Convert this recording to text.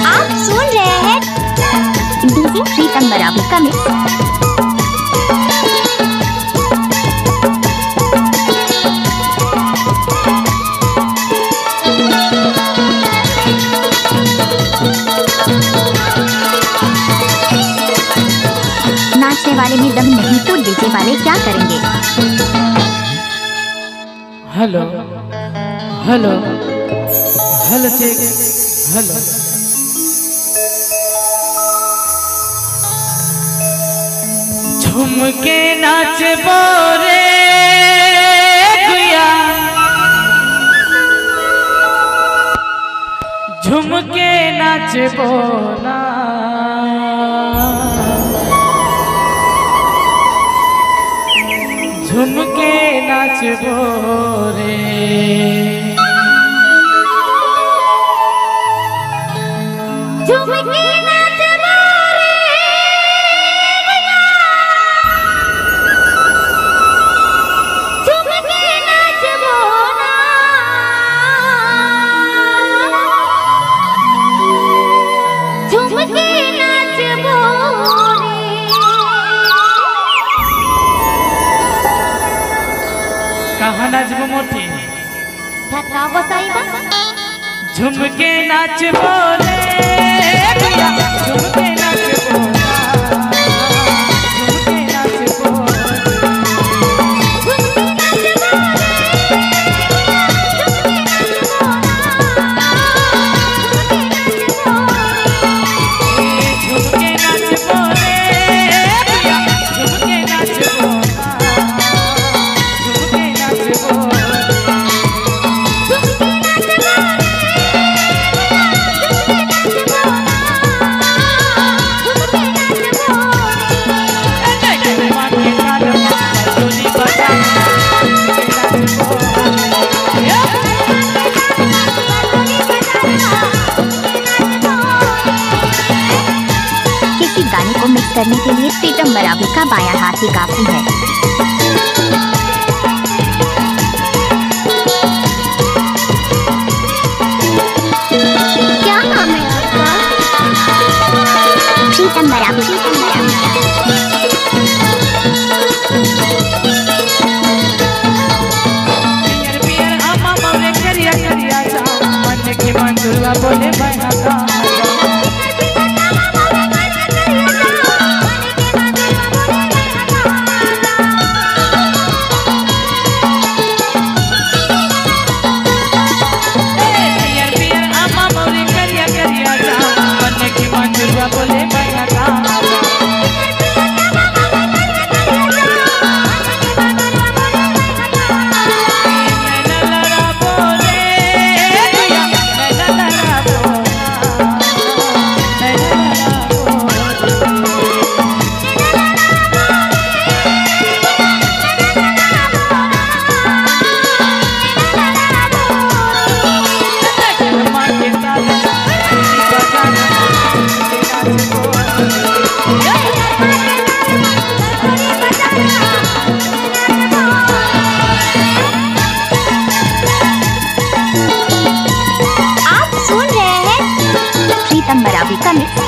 आप सुन रहे हैं डीजे प्रीतम बराबर का मिक्स। नाचने वाले में दम नहीं तो डीजे वाले क्या करेंगे। Hello hello hello check hello. झूम के नाच बोरे गुया, झूम के नाच बोना, झूम के नाच बोरे। झूम के नाच बोरे झूम के नाच बोना, झूम के नाच बोरे। कहाँ नाचबो मोटी ठठा गोसाईबा। झूम के नाच बोले गुया, झूम के नाच बोला, झूम के नाच बोला। झूम के नाच बोले गुया, झूम के नाच बोला, झूम के नाच बोला। किसी गाने को मिक्स करने के लिए प्रीतम बराबर का बायां हाथ ही काफी है। क्या नाम है आपका? प्रीतम बराबर। पियर पियर आमा मौरे करिया करिया जाओ, मन के मंजुला बोले बना का। पियर पियर आमा मौरे करिया करिया जाओ, मन के मंजुला बोले बना का। आप सुन रहे हैं प्रीतम बराबर का मिक्स।